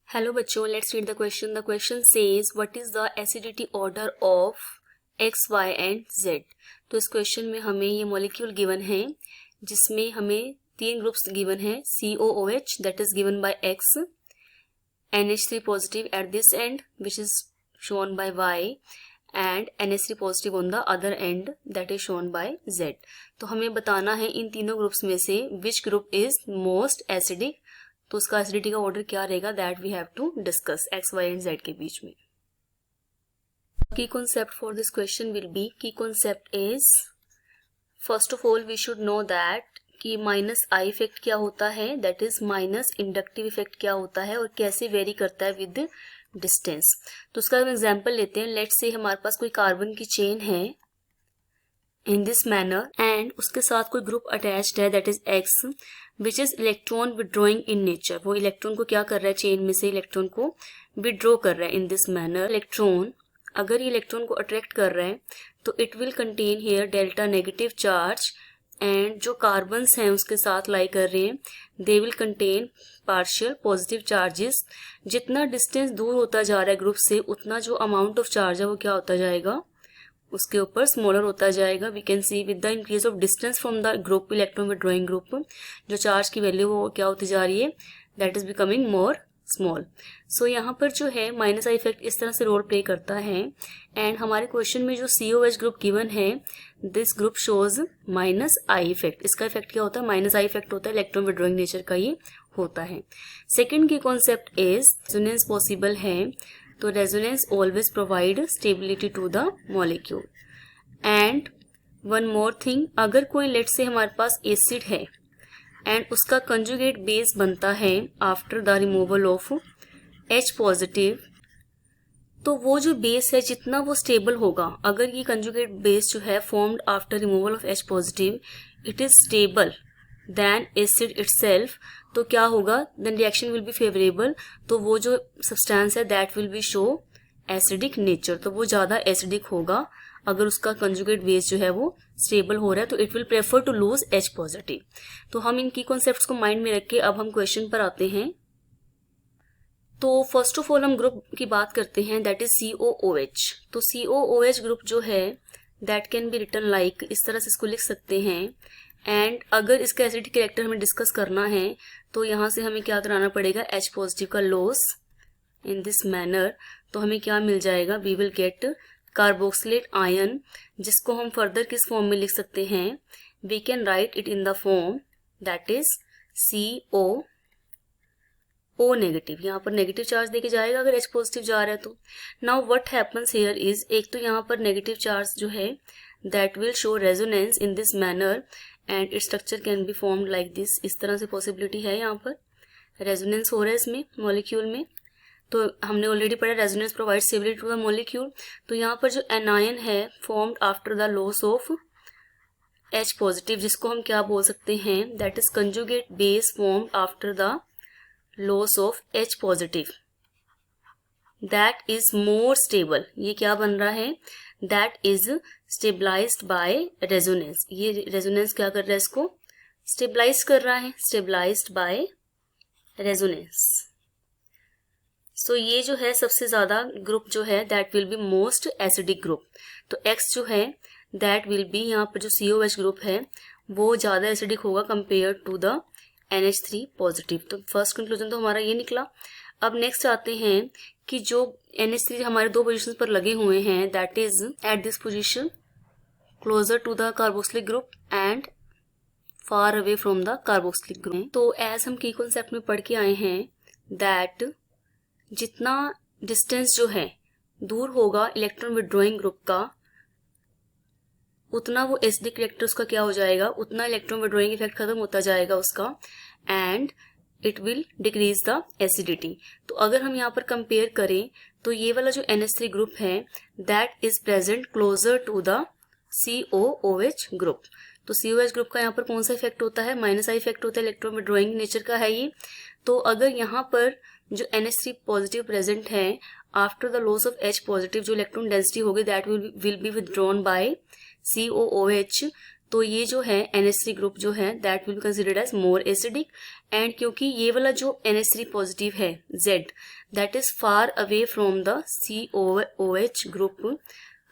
Hello बच्चों, let's read the question. The question says what is the acidity order of X, Y and Z. तो इस question में हमें ये molecule given है जिसमें हमें तीन ग्रुप्स गिवन है. COOH that is given by X, NH3 positive at this end which is shown by Y and NH3 positive on the other end that is shown by Z. तो हमें बताना है इन तीनों ग्रुप्स में से which group is most acidic. तो उसका एसिडिटी का ऑर्डर क्या रहेगा that we have to discuss X, Y and Z के बीच में. की concept for this question will be, की concept is first of all we should know that कि माइनस आई इफेक्ट क्या होता है, that is minus inductive effect क्या होता है और कैसे वेरी करता है विद डिस्टेंस. तो उसका हम एग्जांपल लेते हैं. लेट्स से हमारे पास कोई कार्बन की चेन है इन दिस मैनर एंड उसके साथ कोई ग्रुप अटैच्ड है that is x which is electron withdrawing in nature. वो इलेक्ट्रॉन को क्या कर रहा है, चेन में से इलेक्ट्रॉन को विड्रॉ कर रहा है इन दिस मैनर. इलेक्ट्रॉन अगर ये इलेक्ट्रॉन को अट्रैक्ट कर रहा है तो it will contain here delta negative charge and जो कार्बन्स हैं उसके साथ लाई कर रहे हैं they will contain partial positive charges. जितना डिस्टेंस दूर होता जा रहा है ग्रुप से उतना जो अमाउंट ऑफ चार्ज है वो क्या होता जाएगा, उसके ऊपर स्मॉलर होता जाएगा. We can see with the increase of distance from the group electron withdrawing group जो चार्ज की वैल्यू वो क्या होती जा रही है, that is becoming more small. So यहाँ पर जो है माइनस आई इफेक्ट इस तरह से रोल प्ले करता है. एंड हमारे क्वेश्चन में जो COH ग्रुप गिवन है this group shows minus I effect. इसका इफेक्ट क्या होता है, माइनस आई इफेक्ट होता है, इलेक्ट्रॉन विड्रॉइंग नेचर का ये होता है. सेकेंड की कॉन्सेप्ट इज रेजोनेंस पॉसिबल है. तो resonance always provide stability to the molecule. And one more thing, अगर कोई लेट से हमारे पास एसिड है एंड उसका कंजुगेट बेस बनता है after the removal of H positive, तो वो जो बेस है जितना वो स्टेबल होगा, अगर ये कंजुगेट बेस जो है formed after removal of H positive it is stable then acid itself, तो क्या होगा, then reaction will be favourable. तो वो जो सब्सटेंस है that will be show acidic nature. तो वो ज्यादा एसिडिक होगा अगर उसका कंजुगेट बेस जो है वो स्टेबल हो रहा है. तो it will prefer to lose H positive. तो हम इनकी कॉन्सेप्ट्स को माइंड में रख के अब हम क्वेश्चन पर आते हैं. तो फर्स्ट ऑफ ऑल हम ग्रुप की बात करते हैं दैट इज COOH. तो COOH ग्रुप जो है that can be written like, इस तरह से इसको लिख सकते हैं. एंड अगर इसका एसिडिक कैरेक्टर हमें डिस्कस करना है तो यहाँ से हमें क्या कराना पड़ेगा, H पॉजिटिव का लॉस इन दिस मैनर. तो हमें क्या मिल जाएगा, we will get carboxylate ion, जिसको हम फर्दर किस फॉर्म में लिख सकते हैं, we can write it in the form that is CO negative. यहाँ पर नेगेटिव चार्ज देके जाएगा अगर H पॉजिटिव जा रहा है तो. Now what happens here is, एक तो यहाँ पर नेगेटिव चार्ज जो है that will show resonance in this manner and it structure can be formed like this. इस तरह से पॉसिबिलिटी है, यहाँ पर रेजोनेंस हो रहा है इसमें मॉलिक्यूल में. तो हमने ऑलरेडी पढ़ा resonance provide stability to the molecule. तो यहाँ पर जो एनायन है formed after the loss of H positive, जिसको हम क्या बोल सकते हैं, that is conjugate base formed after the loss of H positive, that is more stable. ये क्या बन रहा है, that is stabilised by resonance. ये रेजोनेंस क्या कर रहा है, इसको स्टेबलाइज कर रहा है, स्टेबलाइज्ड बाय रेजोनेंस. सो ये जो है सबसे ज्यादा ग्रुप जो है that will be most acidic group. तो X जो है दैट विल बी, यहाँ पर जो COH ग्रुप है वो ज्यादा एसिडिक होगा compare to the NH3 positive. तो फर्स्ट कंक्लूजन तो हमारा ये निकला. अब नेक्स्ट आते हैं कि जो NH3 हमारे दो पोजीशन पर लगे हुए हैं that is at this position closer to the carboxylic group and far away from the carboxylic group. तो एज हम की कॉन्सेप्ट में पढ़ के आए हैं दैट जितना डिस्टेंस जो है दूर होगा इलेक्ट्रॉन विड्रॉइंग ग्रुप का उतना वो एसिडिक कैरेक्टर उसका क्या हो जाएगा, उतना इलेक्ट्रॉन विड्रॉइंग इफेक्ट खत्म होता जाएगा उसका and it will decrease the acidity. तो अगर हम यहाँ पर कंपेयर करें तो ये वाला जो NH3 ग्रुप है that is present closer to the COOH group. तो COH ग्रुप का यहाँ पर कौन सा इफेक्ट होता है, माइनस आई इफेक्ट होता है, इलेक्ट्रॉन विड्रॉइंग नेचर का है ये. तो अगर यहाँ पर जो NH3 पॉजिटिव प्रेजेंट है after the loss of H positive जो इलेक्ट्रॉन डेंसिटी होगी that will be withdrawn by COOH. तो ये जो है NH3 ग्रुप जो है that will be considered as more acidic, and क्योंकि ये वाला जो NH3 पॉजिटिव है Z that is far away from the COOH group,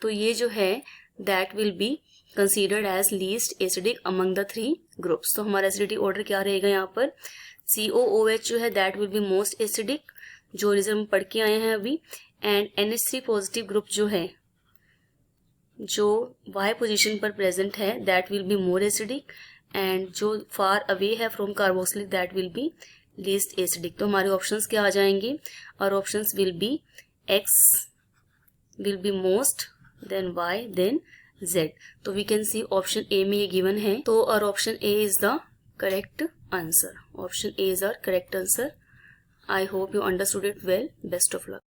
तो ये जो है that will be considered as least acidic among the 3 groups. तो हमारा एसिडिटी ऑर्डर क्या रहेगा यहाँ पर, COOH जो है that will be most acidic, जो रिजल्ट हम पढ़ के आए हैं अभी, एंड NH3 पॉजिटिव ग्रुप जो है जो Y पोजीशन पर प्रेजेंट है that will be more acidic, and जो फार अवे है from carboxylic that will be least acidic. तो हमारे ऑप्शंस क्या आ जाएंगे, और options will be X will be most, then Y, then Z। तो we can see option A में ये गिवन है, तो और option A is the correct answer. Option A is our correct answer. I hope you understood it well. Best of luck.